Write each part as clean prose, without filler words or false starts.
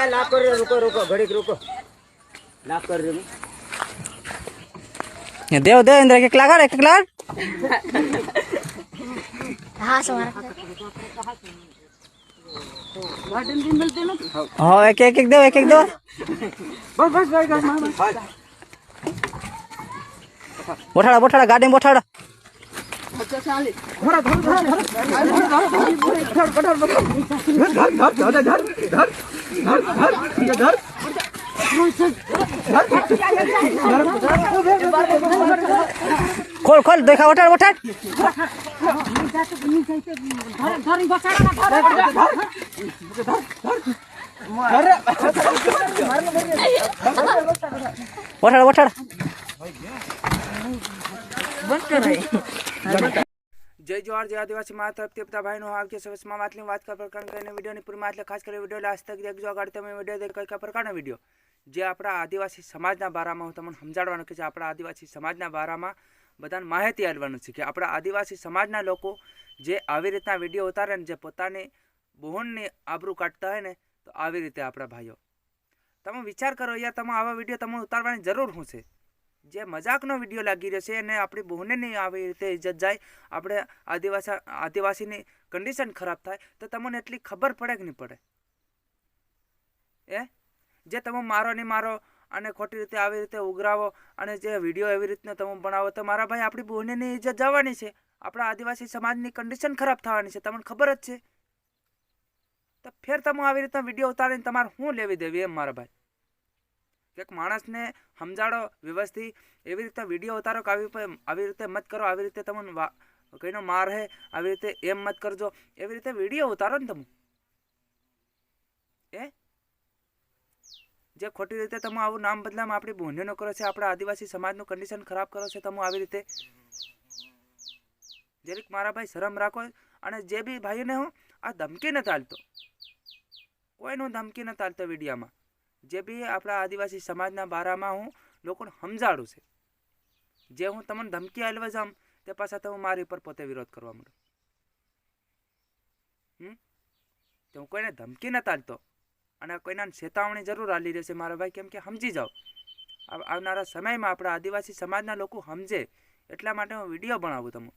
लाभ कर रुको रुको घड़ी रुको लाभ कर रहे देव देव इंद्र एक लागार हाँ सवार हाँ एक एक दो एक दो बोठाड़ा बोठाड़ा गाड़ी में बोठाड़ा खोल खोल देखा बोठाड़ बोठाड़ बोठाड़ बोठाड़ जय जोहार जय आदिवासी माँ तरफથી બધા ભાઈનો આવકે સવસમાં માતલી વાત કર પ્રકરણ કરીને વિડિયોની પૂરી માતલે ખાસ કરી વિડિયો લાસ્ટ તક દેખજો આગળ તમે વિડિયો દેખ કઈ પ્રકારનો વિડિયો જે આપણા આદિવાસી સમાજના બારામાં હું તમને સમજાવવાનું કે આપણા આદિવાસી સમાજના બારામાં બધાને માહિતી આપવાનું છે કે આપણા આદિવાસી સમાજના લોકો જે આવી રીતના વિડિયો ઉતારે ને જે પોતાની બહેનની આબરૂ કાઢતા હોય ને તો આવી રીતે આપણા ભાઈઓ તમે વિચાર કરો યાર તમે આવા વિડિયો તમે ઉતારવાની જરૂર શું છે જે મજાકનો વિડિયો લાગી રહ્યો છે અને આપણી બહેનને નહીં આવી રીતે ઇજ્જત જાય આપણે આદિવાસીની કન્ડિશન ખરાબ થાય તો તમને એટલી ખબર પડે કે નહીં પડે એ જે તમે મારો નહીં મારો અને ખોટી રીતે આવી રીતે ઉઘરાવો અને જે વિડીયો એવી રીતનો તમે બનાવો તો મારા ભાઈ આપણી બહેનની ઇજ્જત જવાની છે આપણા આદિવાસી સમાજની કન્ડિશન ખરાબ થવાની છે તમને ખબર જ છે તો ફેર તમે આવી રીતના વિડીયો ઉતારીને તમારે શું લેવી દેવી એમ મારા ભાઈ એક માણસને સમજાડો વ્યવસ્થિત એવી રીતે વિડીયો ઉતારો કે આવી રીતે મત કરો આવી રીતે તમને કઈનો માર હે આવી રીતે એમ મત કરજો એવી રીતે વિડીયો ઉતારો ને તમે એ જે ખોટી રીતે તમે આવું નામ બદલામાં આપણી બહેનોનો કરો છે આપણા આદિવાસી સમાજનું કન્ડિશન ખરાબ કરો છે તમે આવી રીતે જરીક મારા ભાઈ શરમ રાખો અને જે બી ભાઈઓને હું આ ધમકી નથી આલતો કોઈનું ધમકી નથી આલતો વિડીયામાં જે બી આપણા આદિવાસી સમાજના બારામાં હું લોકોને સમજાડું છે જે હું તમને ધમકી આલવા જામ તે પાછા તમે મારી પર પોતે વિરોધ કરવા માંડો તો હું કોઈને ધમકી નથી આલતો અને કોઈના ચેતવણી જરૂર આલી રહેશે મારા ભાઈ કેમ કે સમજી જાઓ આવનારા સમયમાં આપણા આદિવાસી સમાજના લોકો સમજે એટલા માટે હું વિડીયો બનાવું તમને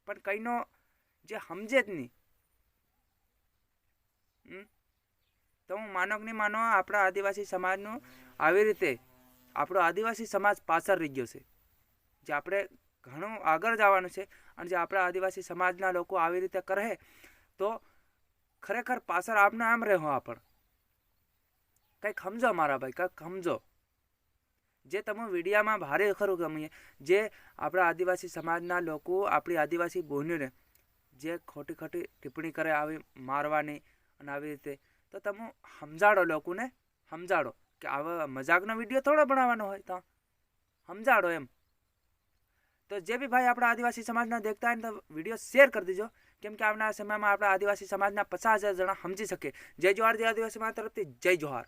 પણ કઈનો જે સમજે જ નહીં તો હું માનો કે નહીં માનો આપણા આદિવાસી સમાજનું આવી રીતે આપણો આદિવાસી સમાજ પાછળ રહી ગયો છે જે આપણે ઘણું આગળ જવાનું છે અને જે આપણા આદિવાસી સમાજના લોકો આવી રીતે કરે તો ખરેખર પાછળ આપને આમ રહો આપણ કંઈક સમજો મારા ભાઈ કંઈક સમજો જે તમે વિડીયામાં ભારે ખરું ગમીએ જે આપણા આદિવાસી સમાજના લોકો આપણી આદિવાસી બહેનોને જે ખોટી ખોટી ટિપ્પણી કરે આવી મારવાની અને આવી રીતે તો તમે સમજાડો લોકોને સમજાડો કે આવા મજાકનો વિડીયો થોડો બનાવવાનો હોય તો સમજાડો એમ તો જે બી ભાઈ આપણા આદિવાસી સમાજના દેખતા હોય ને તો વિડીયો શેર કરી દેજો કેમ કે આવનારા સમયમાં આપણા આદિવાસી સમાજના 50,000 જણા સમજી શકે જય જોહાર જય આદિવાસી સમાજ તરફથી જય જોહાર